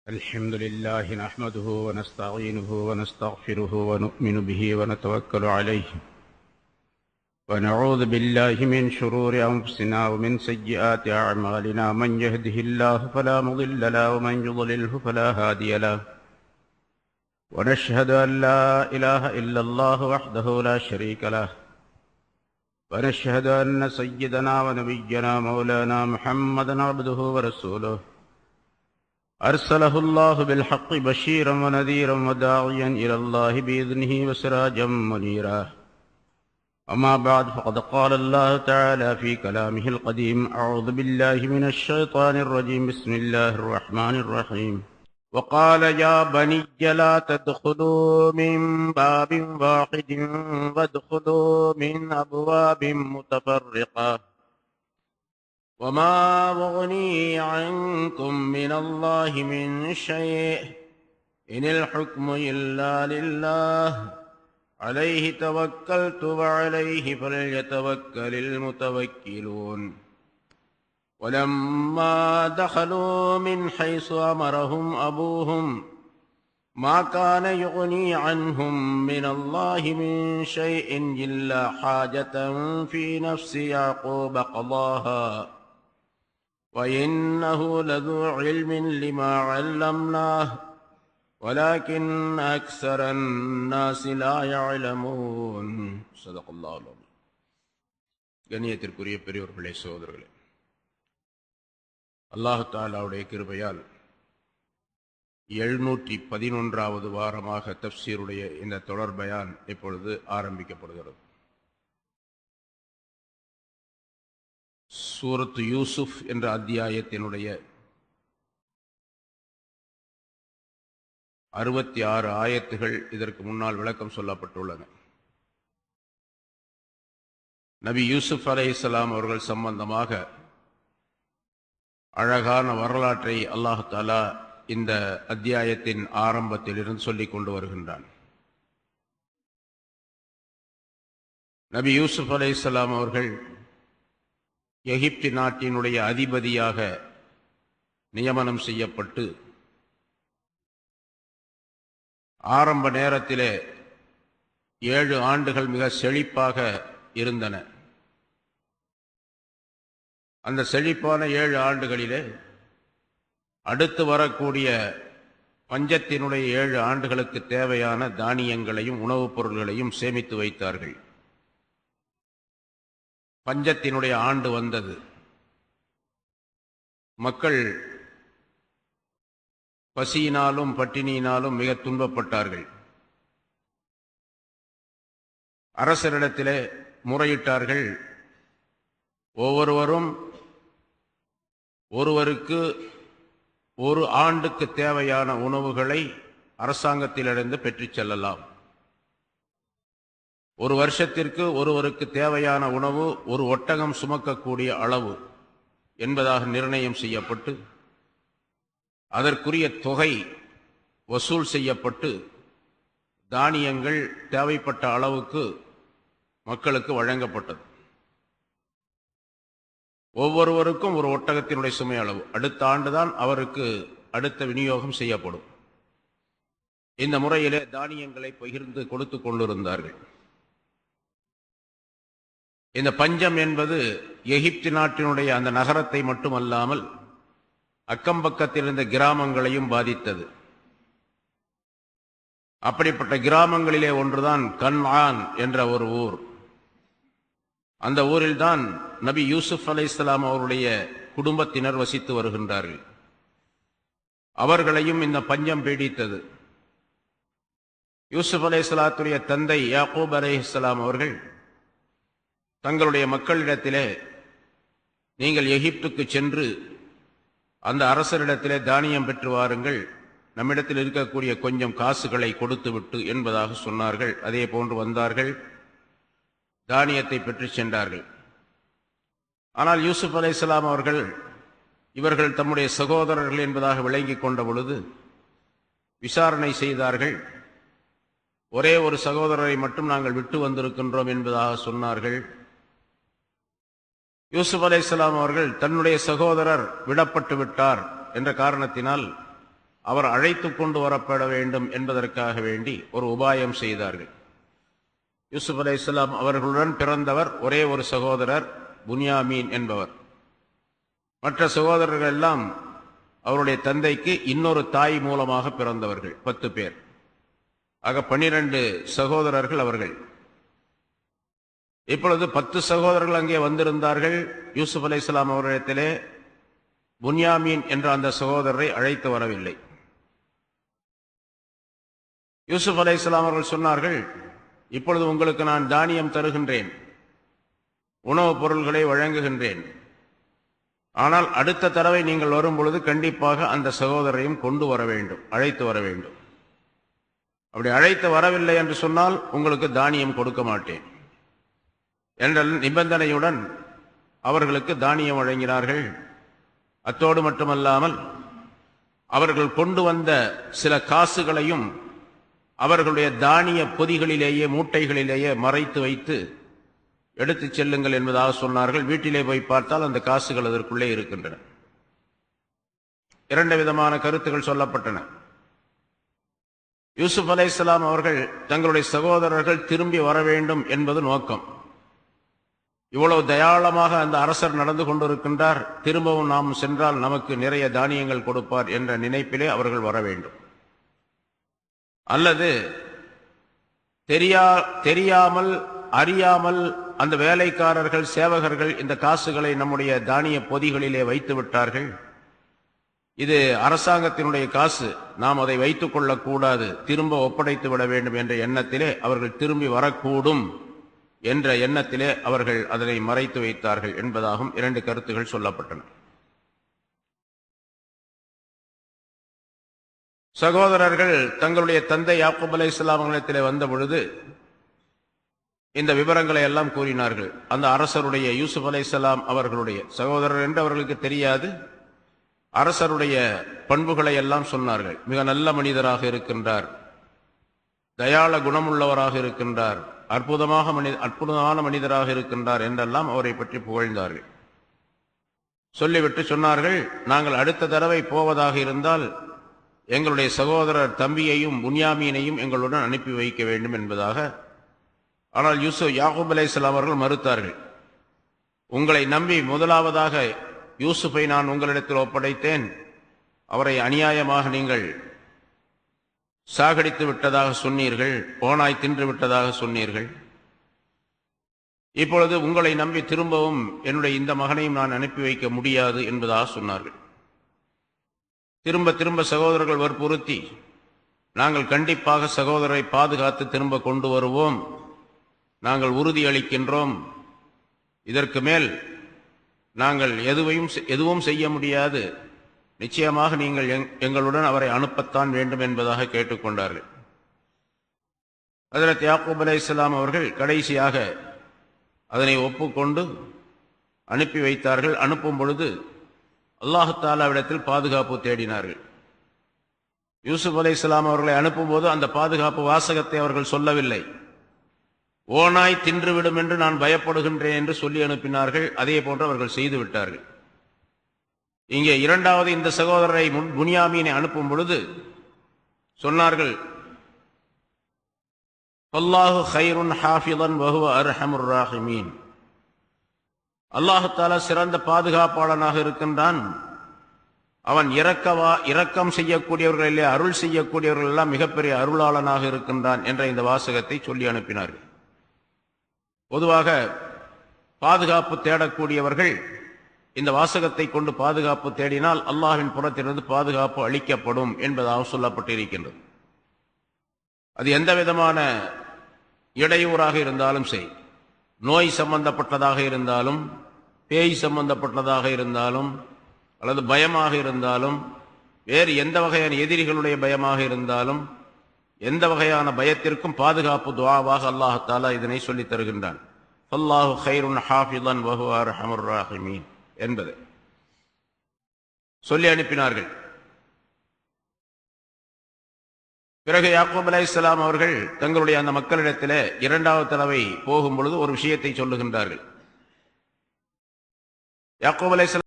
الحمد لله نحمده ونستعينه ونستغفره ونؤمن به ونتوكل عليه ونعوذ بالله من شرور أنفسنا ومن سيئات أعمالنا من يهده الله فلا مضل له ومن يضلله فلا هادي له ونشهد أن لا إله إلا الله وحده لا شريك له ونشهد أن سيدنا ونبينا مولانا محمدا عبده ورسوله أرسله الله بالحق بشيرا ونذيرا وداعيا إلى الله بإذنه وسراجا منيرا أما بعد فقد قال الله تعالى في كلامه القديم أعوذ بالله من الشيطان الرجيم بسم الله الرحمن الرحيم وقال يا بني لا تدخلوا من باب واحد وادخلوا من أبواب متفرقة وما أغني عنكم من الله من شيء إن الحكم إلا لله عليه توكلت وعليه فليتوكل المتوكلون ولما دخلوا من حيث أمرهم أبوهم ما كان يغني عنهم من الله من شيء إلا حاجة في نفس يعقوب قضاها وإنه لذو علم لما علمناه ولكن أكثر الناس لا يعلمون صدق الله العظيم. கண்ணியத்திற்குரிய பெரியோர்களே, சகோதரர்களே, அல்லாஹ் தஆலாவுடைய கிருபையால் 711வது வாரமாக தஃப்சீருடைய இந்த தொடர் பயான் இப்பொழுது ஆரம்பிக்கப்படுகிறது. சூரத்து யூசுப் என்ற அத்தியாயத்தினுடைய 66 ஆயத்துகள் இதற்கு முன்னால் விளக்கம் சொல்லப்பட்டுள்ளன. நபி யூசுப் அலைஹிஸ்ஸலாம் அவர்கள் சம்பந்தமாக அழகான வரலாற்றை அல்லாஹ் தஆலா இந்த அத்தியாயத்தின் ஆரம்பத்தில் இருந்து சொல்லிக் கொண்டு வருகின்றான். நபி யூசுப் அலைஹிஸ்ஸலாம் அவர்கள் எகிப்து நாட்டினுடைய அதிபதியாக நியமனம் செய்யப்பட்டு ஆரம்ப நேரத்திலே 7 ஆண்டுகள் மிக செழிப்பாக இருந்தன. அந்த செழிப்பான 7 ஆண்டுகளிலே அடுத்து வரக்கூடிய பஞ்சத்தினுடைய 7 ஆண்டுகளுக்கு தேவையான தானியங்களையும் உணவுப் பொருள்களையும் சேமித்து வைத்தார்கள். பஞ்சத்தினுடைய ஆண்டு வந்தது. மக்கள் பசியினாலும் பட்டினியினாலும் மிக துன்பப்பட்டார்கள். அரசரிடத்திலே முறையிட்டார்கள். ஒவ்வொருவரும் ஒருவருக்கு 1 ஆண்டுக்கு தேவையான உணவுகளை அரசாங்கத்திலிருந்து பெற்றுச் செல்லலாம். 1 வருஷத்திற்கு ஒருவருக்கு தேவையான உணவு 1 ஒட்டகம் சுமக்கக்கூடிய அளவு என்பதாக நிர்ணயம் செய்யப்பட்டு அதற்குரிய தொகை வசூல் செய்யப்பட்டு தானியங்கள் தேவைப்பட்ட அளவுக்கு மக்களுக்கு வழங்கப்பட்டது. ஒவ்வொருவருக்கும் 1 ஒட்டகத்தினுடைய சுமை அளவு. அடுத்த ஆண்டுதான் அவருக்கு அடுத்த விநியோகம் செய்யப்படும். இந்த முறையிலே தானியங்களை பகிர்ந்து கொடுத்து கொண்டிருந்தார்கள். இந்த பஞ்சம் என்பது எகிப்து நாட்டினுடைய அந்த நகரத்தை மட்டுமல்லாமல் அக்கம்பக்கத்தில் இருந்த கிராமங்களையும் பாதித்தது. அப்படிப்பட்ட கிராமங்களிலே ஒன்றுதான் கன்ஆன் என்ற ஒரு ஊர். அந்த ஊரில்தான் நபி யூசுப் அலைஹிஸ்ஸலாம் அவருடைய குடும்பத்தினர் வசித்து வருகின்றார்கள். அவர்களையும் இந்த பஞ்சம் பீடித்தது. யூசுப் அலைஹிஸ்ஸலாத்துடைய தந்தை யாக்கூப் அலைஹிஸ்ஸலாம் அவர்கள் தங்களுடைய மக்களிடத்திலே, நீங்கள் எகிப்துக்கு சென்று அந்த அரசரிடத்திலே தானியம் பெற்று வாருங்கள், நம்மிடத்தில் இருக்கக்கூடிய கொஞ்சம் காசுகளை கொடுத்துவிட்டு என்பதாக சொன்னார்கள். அதே போன்று வந்தார்கள், தானியத்தை பெற்று சென்றார்கள். ஆனால் யூசுப் அலைஹிஸ்ஸலாம் அவர்கள் இவர்கள் தம்முடைய சகோதரர்கள் என்பதாக விளங்கிக் கொண்ட பொழுது விசாரணை செய்தார்கள். ஒரே ஒரு சகோதரரை மட்டும் நாங்கள் விட்டு வந்திருக்கின்றோம் என்பதாக சொன்னார்கள். யூசுப் அலைஹிஸ்ஸலாம் அவர்கள் தன்னுடைய சகோதரர் விடப்பட்டு விட்டார் என்ற காரணத்தினால் அவர் அழைத்து கொண்டு வரப்பட வேண்டும் என்பதற்காக வேண்டி ஒரு உபாயம் செய்தார்கள். யூசுப் அலைஹிஸ்ஸலாம் அவர்களுடன் பிறந்தவர் ஒரே ஒரு சகோதரர் புன்யாமீன் என்பவர். மற்ற சகோதரர்கள் எல்லாம் அவருடைய தந்தைக்கு இன்னொரு தாய் மூலமாக பிறந்தவர்கள் 10 பேர். ஆக 12 சகோதரர்கள் அவர்கள். இப்பொழுது 10 சகோதரர்கள் அங்கே வந்திருந்தார்கள். யூசுப் அலைஹிஸ்ஸலாம் அவரிடத்திலே புன்யாமீன் என்ற அந்த சகோதரரை அழைத்து வரவில்லை. யூசுப் அலைஹிஸ்ஸலாம் அவர்கள் சொன்னார்கள், இப்பொழுது உங்களுக்கு நான் தானியம் தருகின்றேன், உணவுப் பொருள்களை வழங்குகின்றேன். ஆனால் அடுத்த தடவை நீங்கள் வரும் பொழுது கண்டிப்பாக அந்த சகோதரரையும் கொண்டு வர வேண்டும், அழைத்து வர வேண்டும். அப்படி அழைத்து வரவில்லை என்று சொன்னால் உங்களுக்கு தானியம் கொடுக்க மாட்டேன் என்ற நிபந்தனையுடன் அவர்களுக்கு தானியம் வழங்கினார்கள். அத்தோடு மட்டுமல்லாமல் அவர்கள் கொண்டு வந்த சில காசுகளையும் அவர்களுடைய தானிய பொதிகளிலேயே மூட்டைகளிலேயே மறைத்து வைத்து எடுத்து செல்லுங்கள் என்பதாக சொன்னார்கள். வீட்டிலே போய் பார்த்தால் அந்த காசுகள் அதற்குள்ளே இருக்கின்றன. 2 விதமான கருத்துக்கள் சொல்லப்பட்டன. யூசுப் அலைஹிஸ்ஸலாம் அவர்கள் தங்களுடைய சகோதரர்கள் திரும்பி வர வேண்டும் என்பது நோக்கம். இவ்வளவு தயாளமாக அந்த அரசர் நடந்து கொண்டிருக்கின்றார், திரும்பவும் நாம் சென்றால் நமக்கு நிறைய தானியங்கள் கொடுப்பார் என்ற நினைப்பிலே அவர்கள் வர வேண்டும். அல்லது தெரியாமல் அறியாமல் அந்த வேலைக்காரர்கள் சேவகர்கள் இந்த காசுகளை நம்முடைய தானிய பொதிகளிலே வைத்து விட்டார்கள், இது அரசாங்கத்தினுடைய காசு, நாம் அதை வைத்துக் கொள்ளக்கூடாது, திரும்ப ஒப்படைத்து விட வேண்டும் என்ற எண்ணத்திலே அவர்கள் திரும்பி வரக்கூடும் என்ற எண்ணத்திலே அவர்கள் அதனை மறைத்து வைத்தார்கள் என்பதாகவும் 2 கருத்துகள் சொல்லப்பட்டன. சகோதரர்கள் தங்களுடைய தந்தை யாக்கூப் அலைஹிஸ்ஸலாம் அவர்களிடத்திலே வந்த பொழுது இந்த விவரங்களை எல்லாம் கூறினார்கள். அந்த அரசருடைய யூசுப் அலைஹிஸ்ஸலாம் அவர்களுடைய சகோதரர் என்று அவர்களுக்கு தெரியாது, அரசருடைய பண்புகளை எல்லாம் சொன்னார்கள். மிக நல்ல மனிதராக இருக்கின்றார், தயாள குணமுள்ளவராக இருக்கின்றார், அற்புதமான மனிதராக இருக்கின்றார் என்றெல்லாம் அவரை பற்றி புகழ்ந்தார்கள். சொல்லிவிட்டு சொன்னார்கள், நாங்கள் அடுத்த தடவை போவதாக இருந்தால் எங்களுடைய சகோதரர் தம்பியையும் புன்யாமீனையும் எங்களுடன் அனுப்பி வைக்க வேண்டும் என்பதாக. ஆனால் யாக்கூப் அலைஹிஸ்ஸலாம் அவர்கள் மறுத்தார்கள். உங்களை நம்பி முதலாவதாக யூசுஃபை நான் உங்களிடத்தில் ஒப்படைத்தேன், அவரை அநியாயமாக நீங்கள் சாகடித்து விட்டதாக சொன்னீர்கள், ஓனாய் தின்று விட்டதாக சொன்னீர்கள். இப்பொழுது உங்களை நம்பி திரும்பவும் என்னுடைய இந்த மகனையும் நான் அனுப்பி வைக்க முடியாது என்பதாக சொன்னார்கள். திரும்ப திரும்ப சகோதரர்கள் வற்புறுத்தி, நாங்கள் கண்டிப்பாக சகோதரரை பாதுகாத்து திரும்ப கொண்டு வருவோம், நாங்கள் உறுதியளிக்கின்றோம், இதற்கு மேல் நாங்கள் எதுவும் செய்ய முடியாது, நிச்சயமாக நீங்கள் எங்களுடன் அவரை அனுப்பத்தான் வேண்டும் என்பதாக கேட்டுக்கொண்டார்கள். ஹஜ்ரத் யாக்கூப் அலைஹிஸ்ஸலாம் அவர்கள் கடைசியாக அதனை ஒப்புக்கொண்டு அனுப்பி வைத்தார்கள். அனுப்பும் பொழுது அல்லாஹு தஆலாவிடத்தில் பாதுகாப்பு தேடினார்கள். யூசுப் அலைஹிஸ்ஸலாம் அவர்களை அனுப்பும்போது அந்த பாதுகாப்பு வாசகத்தை அவர்கள் சொல்லவில்லை. ஓனாய் தின்றுவிடும் என்று நான் பயப்படுகின்றேன் என்று சொல்லி அனுப்பினார்கள். அதே போன்று அவர்கள் செய்து விட்டார்கள். இங்கே இரண்டாவது இந்த சகோதரரை புன்யாமீனை அனுப்பும் பொழுது சொன்னார்கள், அல்லாஹு கைருன் ஹாஃபிதன் வஹுவ அர்ஹமுர் ராஹிமீன். அல்லாஹு தஆலா சிறந்த பாதுகாப்பாளனாக இருக்கின்றான், அவன் இரக்கம் செய்யக்கூடியவர்களிலே அருள் செய்யக்கூடியவர்கள் எல்லாம் மிகப்பெரிய அருளாளனாக இருக்கின்றான் என்ற இந்த வாசகத்தை சொல்லி அனுப்பினார்கள். பொதுவாக பாதுகாப்பு தேடக்கூடியவர்கள் இந்த வாசகத்தை கொண்டு பாதுகாப்பு தேடினால் அல்லாஹ்வின் புறத்திலிருந்து பாதுகாப்பு அளிக்கப்படும் என்பதாக சொல்லப்பட்டிருக்கின்றது. அது எந்த விதமான இடையூறாக இருந்தாலும் சரி, நோய் சம்பந்தப்பட்டதாக இருந்தாலும், பேய் சம்பந்தப்பட்டதாக இருந்தாலும், அல்லது பயமாக இருந்தாலும், வேறு எந்த வகையான எதிரிகளுடைய பயமாக இருந்தாலும், எந்த வகையான பயத்திற்கும் பாதுகாப்பு துஆவாக அல்லாஹ் தஆலா இதனை சொல்லித் தருகின்றான். அல்லாஹு கைருன் ஹாஃபிதன் வஹுவ அர்ஹமுர் ராஹிமீன் என்பதை சொல்லி அனுப்பினார்கள். பிறகு யாக்கூப் அலைஹிஸ்ஸலாம் அவர்கள் தங்களுடைய அந்த மக்களிடத்தில் இரண்டாவது தடவை போகும் பொழுது ஒரு விஷயத்தை சொல்லுகின்றார்கள். யாக்கூப் அலைஹிஸ்ஸலாம்